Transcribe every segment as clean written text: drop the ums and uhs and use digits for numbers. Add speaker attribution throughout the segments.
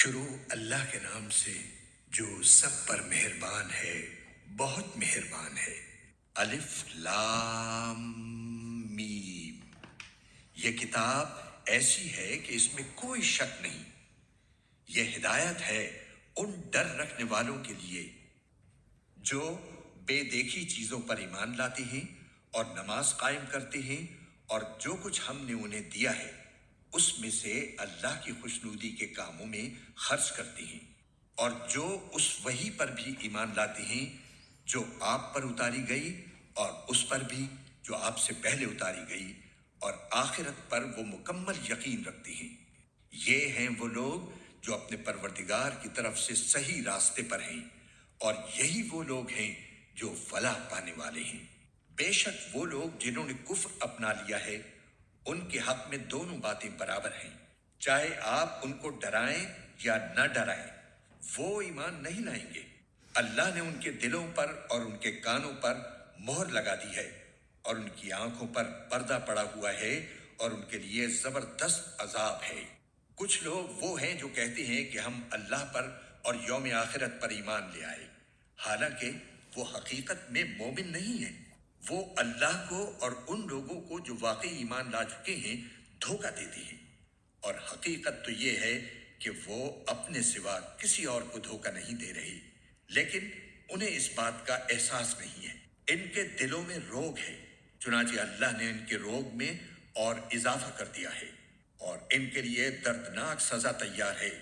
Speaker 1: شروع اللہ کے نام سے جو سب پر مہربان ہے، بہت مہربان ہے۔ الف لام میم۔ یہ کتاب ایسی ہے کہ اس میں کوئی شک نہیں، یہ ہدایت ہے ان ڈر رکھنے والوں کے لیے جو بے دیکھی چیزوں پر ایمان لاتے ہیں اور نماز قائم کرتے ہیں، اور جو کچھ ہم نے انہیں دیا ہے اس میں سے اللہ کی خوشنودی کے کاموں میں خرچ کرتے ہیں، اور جو اس وحی پر بھی ایمان لاتے ہیں جو آپ پر اتاری گئی، اور اس پر بھی جو آپ سے پہلے اتاری گئی، اور آخرت پر وہ مکمل یقین رکھتے ہیں۔ یہ ہیں وہ لوگ جو اپنے پروردگار کی طرف سے صحیح راستے پر ہیں، اور یہی وہ لوگ ہیں جو فلاح پانے والے ہیں۔ بے شک وہ لوگ جنہوں نے کفر اپنا لیا ہے، ان کے حق میں دونوں باتیں برابر ہیں، چاہے آپ ان کو ڈرائیں یا نہ ڈرائیں، وہ ایمان نہیں لائیں گے۔ اللہ نے ان کے دلوں پر اور ان کے کانوں پر مہر لگا دی ہے، اور ان کی آنکھوں پر پردہ پڑا ہوا ہے، اور ان کے لیے زبردست عذاب ہے۔ کچھ لوگ وہ ہیں جو کہتے ہیں کہ ہم اللہ پر اور یوم آخرت پر ایمان لے آئے، حالانکہ وہ حقیقت میں مومن نہیں ہیں۔ وہ اللہ کو اور ان لوگوں کو جو واقعی ایمان لا چکے ہیں دھوکہ دیتے ہیں، اور حقیقت تو یہ ہے کہ وہ اپنے سوا کسی اور کو دھوکہ نہیں دے رہے، لیکن انہیں اس بات کا احساس نہیں ہے۔ ان کے دلوں میں روگ ہے، چنانچہ اللہ نے ان کے روگ میں اور اضافہ کر دیا ہے، اور ان کے لیے دردناک سزا تیار ہے،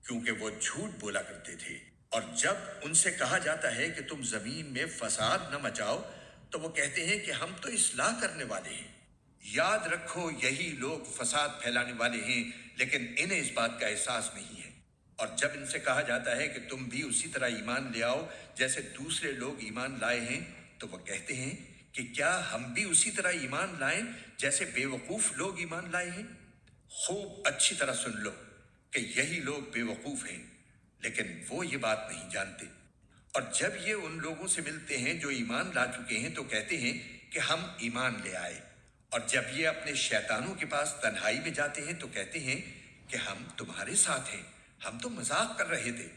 Speaker 1: کیونکہ وہ جھوٹ بولا کرتے تھے۔ اور جب ان سے کہا جاتا ہے کہ تم زمین میں فساد نہ مچاؤ، تو وہ کہتے ہیں کہ ہم تو اصلاح کرنے والے ہیں۔ یاد رکھو یہی لوگ فساد پھیلانے والے ہیں، لیکن انہیں اس بات کا احساس نہیں ہے۔ اور جب ان سے کہا جاتا ہے کہ تم بھی اسی طرح ایمان لے آؤ جیسے دوسرے لوگ ایمان لائے ہیں، تو وہ کہتے ہیں کہ کیا ہم بھی اسی طرح ایمان لائیں جیسے بے وقوف لوگ ایمان لائے ہیں؟ خوب اچھی طرح سن لو کہ یہی لوگ بے وقوف ہیں، لیکن وہ یہ بات نہیں جانتے۔ اور جب یہ ان لوگوں سے ملتے ہیں جو ایمان لا چکے ہیں تو کہتے ہیں کہ ہم ایمان لے آئے، اور جب یہ اپنے شیطانوں کے پاس تنہائی میں جاتے ہیں تو کہتے ہیں کہ ہم تمہارے ساتھ ہیں، ہم تو مذاق کر رہے تھے۔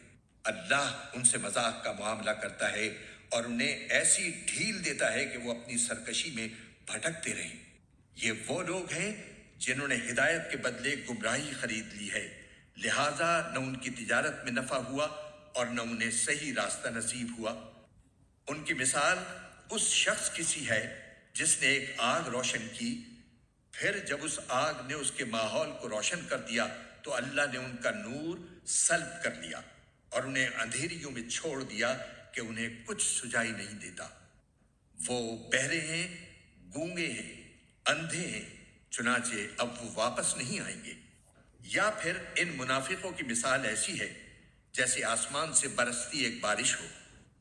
Speaker 1: اللہ ان سے مذاق کا معاملہ کرتا ہے اور انہیں ایسی ڈھیل دیتا ہے کہ وہ اپنی سرکشی میں بھٹکتے رہیں۔ یہ وہ لوگ ہیں جنہوں نے ہدایت کے بدلے گمراہی خرید لی ہے، لہٰذا نہ ان کی تجارت میں نفع ہوا اور نہ انہیں صحیح راستہ نصیب ہوا۔ ان کی مثال اس شخص کی سی ہے جس نے ایک آگ روشن کی، پھر جب اس آگ نے اس کے ماحول کو روشن کر دیا تو اللہ نے ان کا نور سلب کر لیا اور انہیں اندھیریوں میں چھوڑ دیا کہ انہیں کچھ سجائی نہیں دیتا۔ وہ بہرے ہیں، گونگے ہیں، اندھے ہیں، چنانچہ اب وہ واپس نہیں آئیں گے۔ یا پھر ان منافقوں کی مثال ایسی ہے جیسے آسمان سے برستی ایک بارش ہو،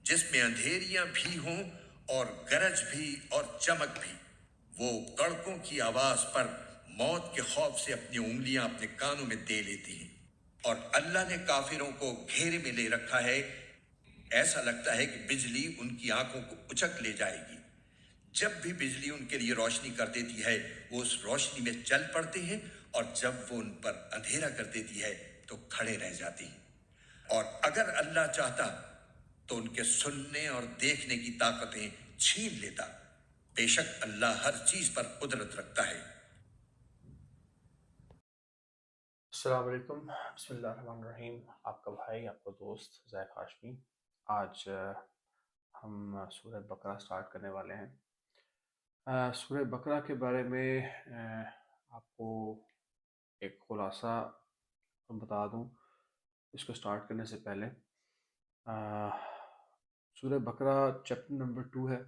Speaker 1: جس میں اندھیریاں بھی ہوں اور گرج بھی اور چمک بھی۔ وہ کڑکوں کی آواز پر موت کے خوف سے اپنی انگلیاں اپنے کانوں میں دے لیتی ہیں، اور اللہ نے کافروں کو گھیرے میں لے رکھا ہے، ایسا لگتا ہے کہ بجلی ان کی آنکھوں کو اچک لے جائے گی۔ جب بھی بجلی ان کے لیے روشنی کر دیتی ہے وہ اس روشنی میں چل پڑتے ہیں، اور جب وہ ان پر اندھیرا کر دیتی ہے تو کھڑے رہ جاتے ہیں۔ اور اگر اللہ چاہتا تو ان کے سننے اور دیکھنے کی طاقتیں چھین لیتا۔ بے شک اللہ ہر چیز پر قدرت رکھتا ہے۔
Speaker 2: السلام علیکم، بسم اللہ الرحمن الرحیم۔ آپ کا بھائی، آپ کا دوست ذائق ہاشمی۔ آج ہم سورہ بقرہ سٹارٹ کرنے والے ہیں۔ سورہ بقرہ کے بارے میں آپ کو ایک خلاصہ بتا دوں اس کو سٹارٹ کرنے سے پہلے۔ سورہ بقرہ چیپٹر نمبر 2 ہے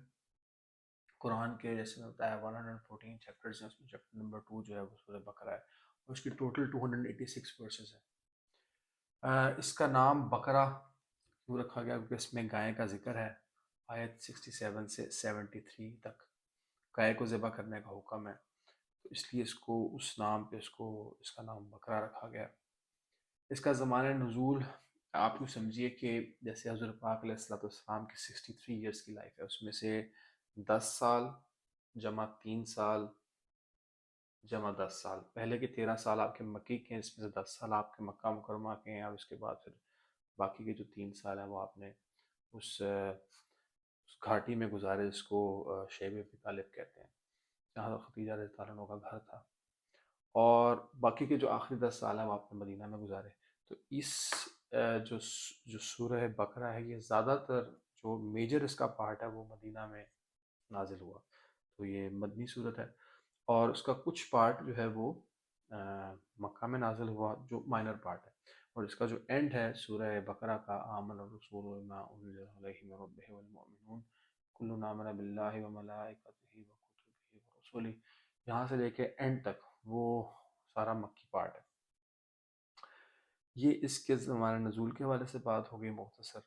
Speaker 2: قرآن کے، جیسے میں بتایا 114 چیپٹرز ہیں، اس میں چیپٹر نمبر 2 جو ہے وہ سورہ بقرہ ہے، اور اس کی ٹوٹل 286 ورسز ہیں۔ اس کا نام بقرہ کیوں رکھا گیا؟ کیونکہ اس میں گائے کا ذکر ہے۔ آیت 67 سے 73 تک گائے کو ذبح کرنے کا حکم ہے، تو اس لیے اس کو اس نام پہ اس کا نام بقرہ رکھا گیا۔ اس کا زمانہ نزول آپ یوں سمجھیے کہ جیسے حضرت پاک علیہ السلام کی 63 ایئرس کی لائف ہے، اس میں سے 10 سال جمع 3 سال جمع 10 سال، پہلے کے 13 سال آپ کے مکی کے ہیں، اس میں سے 10 سال آپ کے مکہ مکرمہ کے ہیں، اور اس کے بعد پھر باقی کے جو 3 سال ہیں وہ آپ نے اس گھاٹی میں گزارے، جس کو شیب ابی طالب کہتے ہیں، جہاں خدیجہ رضی اللہ عنہ کا گھر تھا، اور باقی کے جو آخری 10 سال ہیں وہ آپ نے مدینہ میں گزارے۔ تو اس جو سورہ بقرہ ہے، یہ زیادہ تر جو میجر اس کا پارٹ ہے وہ مدینہ میں نازل ہوا، تو یہ مدنی صورت ہے، اور اس کا کچھ پارٹ جو ہے وہ مکہ میں نازل ہوا جو مائنر پارٹ ہے، اور اس کا جو اینڈ ہے سورہ بقرہ کا، آمن الرسول بما انزل الیہ من ربہ والمؤمنون کل آمن باللہ وملائکتہ وکتبہ ورسلہ، یہاں سے لے کے اینڈ تک وہ سارا مکی پارٹ ہے۔ یہ اس کے زمانہ نزول کے حوالے سے بات ہو گئی مختصر۔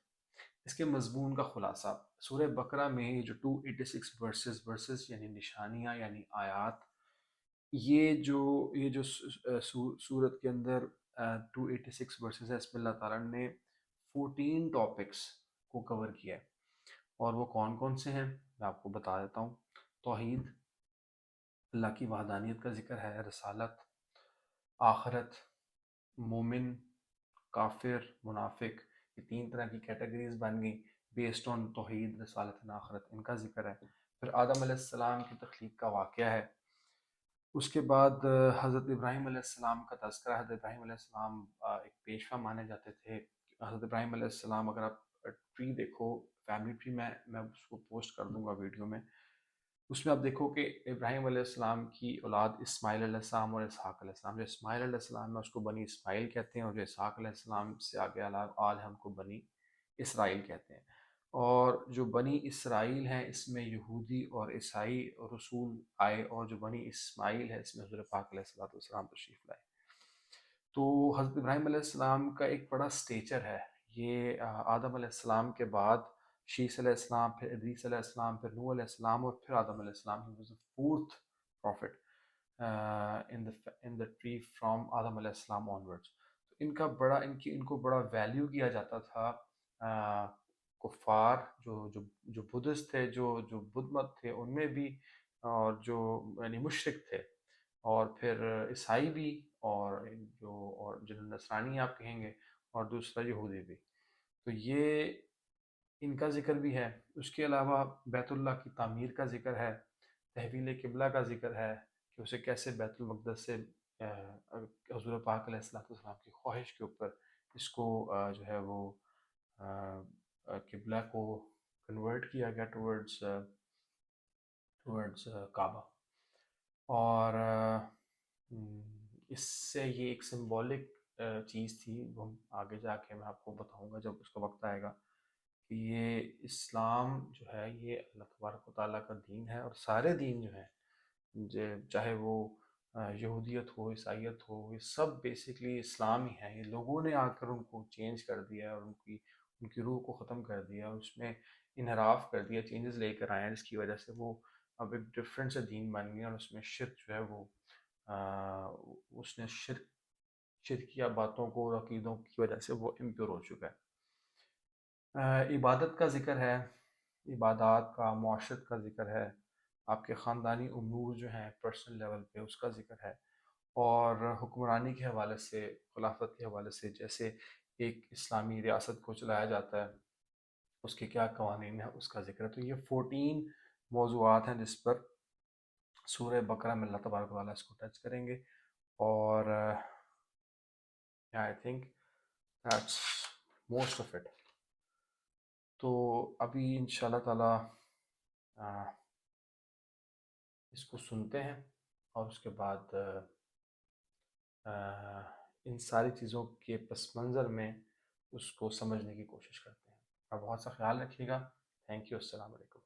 Speaker 2: اس کے مضمون کا خلاصہ، سورہ بقرہ میں یہ جو 286 ورسز یعنی نشانیاں یعنی آیات، یہ جو سورت کے اندر 286 ورسز ہے، اس میں اللہ تعالیٰ نے 14 ٹاپکس کو کور کیا ہے، اور وہ کون کون سے ہیں میں آپ کو بتا دیتا ہوں۔ توحید، اللہ کی وحدانیت کا ذکر ہے، رسالت، آخرت، مومن، کافر، منافق، یہ 3 طرح کی کیٹیگریز بن گئیں بیسڈ آن توحید، رسالت اور آخرت، ان کا ذکر ہے۔ پھر آدم علیہ السلام کی تخلیق کا واقعہ ہے، اس کے بعد حضرت ابراہیم علیہ السلام کا تذکرہ۔ حضرت ابراہیم علیہ السلام ایک پیشوا مانے جاتے تھے۔ حضرت ابراہیم علیہ السلام، اگر آپ ٹری دیکھو، فیملی ٹری، میں اس کو پوسٹ کر دوں گا ویڈیو میں، اس میں آپ دیکھو کہ ابراہیم علیہ السلام کی اولاد اسماعیل علیہ السلام اور اسحاق علیہ السلام، جو اسماعیل علیہ السلام ہے اس کو بنی اسماعیل کہتے ہیں، اور جو اسحاق علیہ السلام سے آگے آل ہے ان کو بنی اسرائیل کہتے ہیں۔ اور جو بنی اسرائیل ہیں اس میں یہودی اور عیسائی رسول آئے، اور جو بنی اسماعیل ہے اس میں حضور پاک علیہ السلام تشریف لائے۔ تو حضرت ابراہیم علیہ السلام کا ایک بڑا سٹیچر ہے، یہ آدم علیہ السلام کے بعد شیس علیہ السلام، پھر ادریس علیہ السلام، پھر نوح علیہ السلام، اور پھر آدم علیہ السلام۔ He was the fourth prophet in the tree from آدم علیہ السلام onwards۔ تو ان کو بڑا ویلیو کیا جاتا تھا۔ کفار جو بدھسٹ تھے، جو بدھ مت تھے ان میں بھی، اور جو یعنی مشرک تھے، اور پھر عیسائی بھی، اور جنہوں نصرانی آپ کہیں گے، اور دوسرا یہودی بھی، تو یہ ان کا ذکر بھی ہے۔ اس کے علاوہ بیت اللہ کی تعمیر کا ذکر ہے، تحویل قبلہ کا ذکر ہے، کہ اسے کیسے بیت المقدس سے حضور پاک علیہ السلام کی خواہش کے اوپر اس کو جو ہے وہ قبلہ کو کنورٹ کیا گیا ٹورڈز کعبہ۔ اور اس سے یہ ایک سمبولک چیز تھی، وہ ہم آگے جا کے میں آپ کو بتاؤں گا جب اس کا وقت آئے گا، کہ یہ اسلام جو ہے یہ اللہ تبارک و تعالیٰ کا دین ہے، اور سارے دین جو ہیں، چاہے وہ یہودیت ہو، عیسائیت ہو، یہ سب بیسکلی اسلام ہی ہے۔ یہ لوگوں نے آ کر ان کو چینج کر دیا ہے، اور ان کی روح کو ختم کر دیا، اور اس میں انحراف کر دیا، چینجز لے کر آئے ہیں، جس کی وجہ سے وہ اب ایک ڈفرینٹ سے دین بن گیا، اور اس میں شرک جو ہے وہ اس نے شرکیہ باتوں کو اور عقیدوں کی وجہ سے وہ امپیور ہو چکا ہے۔ عبادت کا ذکر ہے، عبادات کا، معاشرت کا ذکر ہے، آپ کے خاندانی امور جو ہیں پرسنل لیول پہ اس کا ذکر ہے، اور حکمرانی کے حوالے سے، خلافت کے حوالے سے، جیسے ایک اسلامی ریاست کو چلایا جاتا ہے اس کے کیا قوانین ہیں اس کا ذکر ہے۔ تو یہ 14 موضوعات ہیں جس پر سورہ بقرہ میں اللہ تبارک و تعالیٰ اس کو ٹچ کریں گے، اور I think that's most of it. تو ابھی انشاءاللہ تعالیٰ اس کو سنتے ہیں، اور اس کے بعد ان ساری چیزوں کے پس منظر میں اس کو سمجھنے کی کوشش کرتے ہیں۔ آپ بہت سا خیال رکھیے گا۔ تھینک یو، السلام علیکم۔